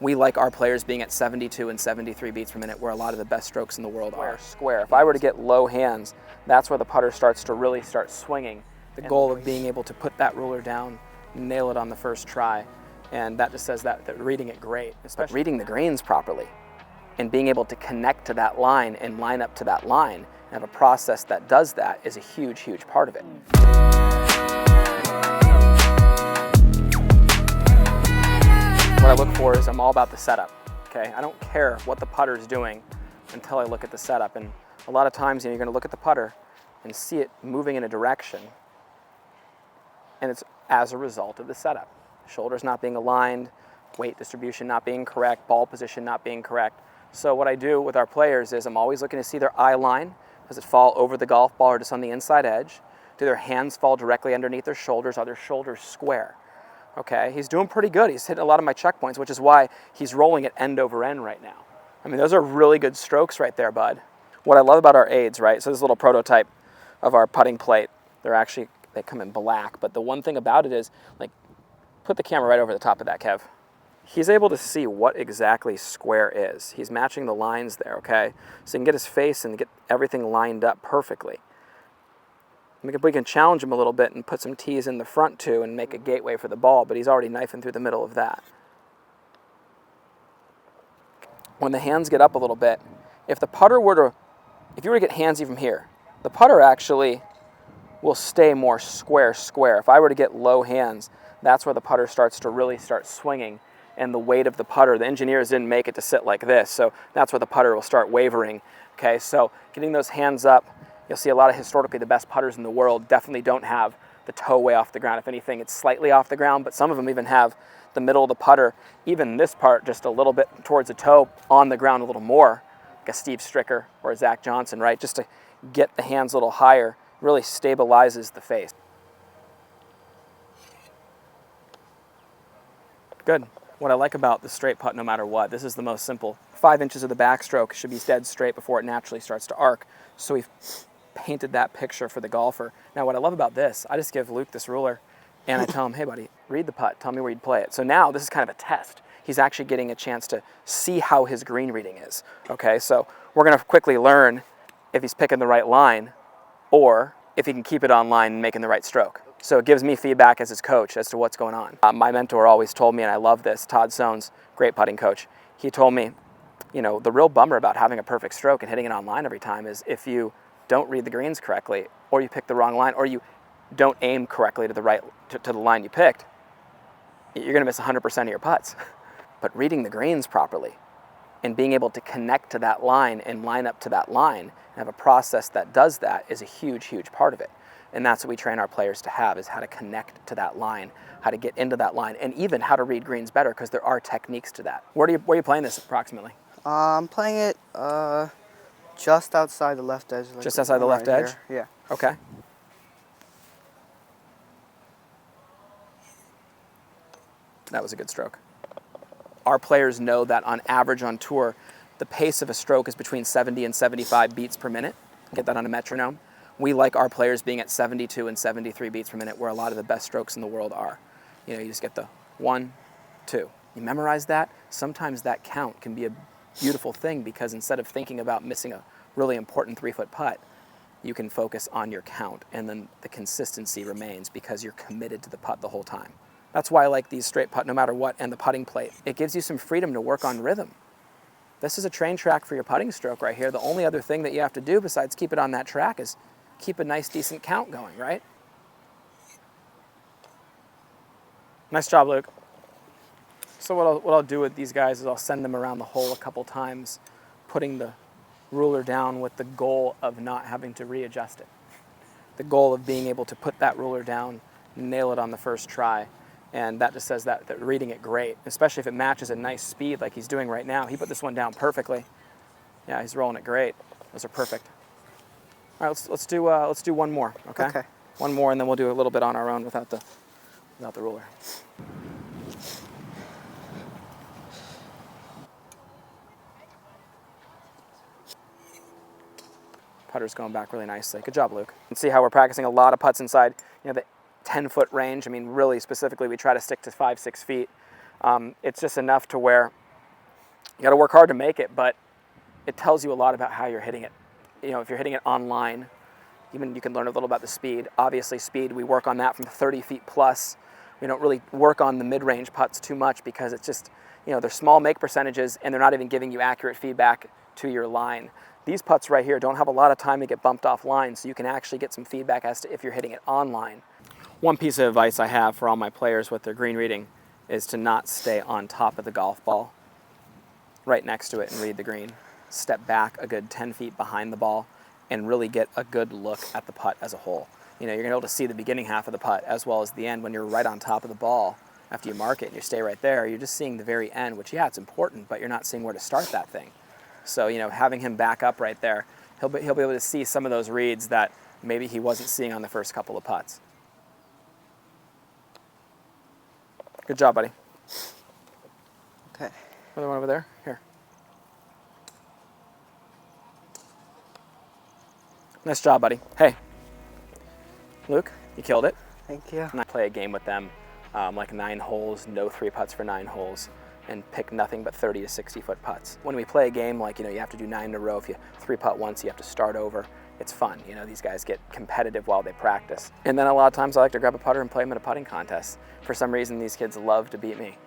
we like our players being at 72 and 73 beats per minute, where a lot of the best strokes in the world are. Square. If I were to get low hands, that's where the putter starts to really start swinging. The goal of being able to put that ruler down, nail it on the first try, and that just says that reading it great, especially reading the greens properly, and being able to connect to that line and line up to that line and have a process that does that is a huge, huge part of it. What I look for is I'm all about the setup, okay? I don't care what the putter's doing until I look at the setup. And a lot of times, you're gonna look at the putter and see it moving in a direction, and it's as a result of the setup. Shoulders not being aligned, weight distribution not being correct, ball position not being correct. So what I do with our players is I'm always looking to see their eye line. Does it fall over the golf ball or just on the inside edge? Do their hands fall directly underneath their shoulders? Are their shoulders square? Okay, he's doing pretty good. He's hitting a lot of my checkpoints, which is why he's rolling it end over end right now. I mean, those are really good strokes right there, bud. What I love about our aids, right? So this little prototype of our putting plate. They come in black, but the one thing about it is, like, put the camera right over the top of that, Kev. He's able to see what exactly square is. He's matching the lines there, okay? So he can get his face and get everything lined up perfectly. We can challenge him a little bit and put some tees in the front too and make a gateway for the ball, but he's already knifing through the middle of that. When the hands get up a little bit, if you were to get handsy from here, the putter actually will stay more square. If I were to get low hands, that's where the putter starts to really start swinging, and the weight of the putter, the engineers didn't make it to sit like this, so that's where the putter will start wavering. Okay, so getting those hands up, you'll see a lot of historically the best putters in the world definitely don't have the toe way off the ground. If anything, it's slightly off the ground, but some of them even have the middle of the putter, even this part just a little bit towards the toe on the ground a little more, like a Steve Stricker or a Zach Johnson, right? Just to get the hands a little higher, really stabilizes the face. Good. What I like about the straight putt, no matter what, this is the most simple. 5 inches of the backstroke should be dead straight before it naturally starts to arc. So we've painted that picture for the golfer. Now what I love about this, I just give Luke this ruler and I tell him, hey buddy, read the putt, tell me where you'd play it. So now this is kind of a test. He's actually getting a chance to see how his green reading is. Okay, so we're gonna quickly learn if he's picking the right line or if he can keep it on line and making the right stroke. So it gives me feedback as his coach as to what's going on. My mentor always told me, and I love this, Todd Sones, great putting coach, he told me, you know, the real bummer about having a perfect stroke and hitting it on line every time is if you don't read the greens correctly, or you pick the wrong line, or you don't aim correctly to the line you picked, you're gonna miss 100% of your putts. But reading the greens properly and being able to connect to that line and line up to that line and have a process that does that is a huge, huge part of it. And that's what we train our players to have, is how to connect to that line, how to get into that line, and even how to read greens better, because there are techniques to that. Where are you playing this approximately? I'm playing it just outside the left edge. Like just outside the left edge? Here. Yeah. Okay. That was a good stroke. Our players know that on average on tour, the pace of a stroke is between 70 and 75 beats per minute. Get that on a metronome. We like our players being at 72 and 73 beats per minute, where a lot of the best strokes in the world are. You know, you just get the 1, 2. You memorize that. Sometimes that count can be a beautiful thing, because instead of thinking about missing a really important 3-foot putt, you can focus on your count, and then the consistency remains because you're committed to the putt the whole time. That's why I like these straight putt no matter what and the putting plate. It gives you some freedom to work on rhythm. This is a train track for your putting stroke right here. The only other thing that you have to do besides keep it on that track is keep a nice, decent count going, right? Nice job, Luke. So what I'll do with these guys is I'll send them around the hole a couple times, putting the ruler down with the goal of not having to readjust it. The goal of being able to put that ruler down, nail it on the first try, and that just says that reading it great, especially if it matches a nice speed like he's doing right now. He put this one down perfectly. Yeah, he's rolling it great. Those are perfect. All right, let's do one more, okay? Okay. One more, and then we'll do a little bit on our own without the ruler. Putter's going back really nicely. Good job, Luke. And see how we're practicing a lot of putts inside, you know, the 10-foot range. I mean, really specifically, we try to stick to 5-6 feet. It's just enough to where You got to work hard to make it, but it tells you a lot about how you're hitting it. You know, if you're hitting it online, even you can learn a little about the speed. Obviously speed, we work on that from 30 feet plus. We don't really work on the mid-range putts too much because it's just, you know, they're small make percentages and they're not even giving you accurate feedback to your line. These putts right here don't have a lot of time to get bumped off line, so you can actually get some feedback as to if you're hitting it online. One piece of advice I have for all my players with their green reading is to not stay on top of the golf ball right next to it and read the green. Step back a good 10 feet behind the ball and really get a good look at the putt as a whole. You know, you're gonna be able to see the beginning half of the putt as well as the end when you're right on top of the ball. After you mark it and you stay right there, you're just seeing the very end, which, yeah, it's important, but you're not seeing where to start that thing. So, you know, having him back up right there, he'll be able to see some of those reads that maybe he wasn't seeing on the first couple of putts. Good job, buddy. Okay. Another one over there. Here. Nice job, buddy. Hey, Luke, you killed it. Thank you. And I play a game with them, like 9 holes, no 3 putts for 9 holes, and pick nothing but 30 to 60 foot putts. When we play a game like, you know, you have to do 9 in a row. If you 3 putt once, you have to start over. It's fun. You know, these guys get competitive while they practice. And then a lot of times I like to grab a putter and play them in a putting contest. For some reason, these kids love to beat me.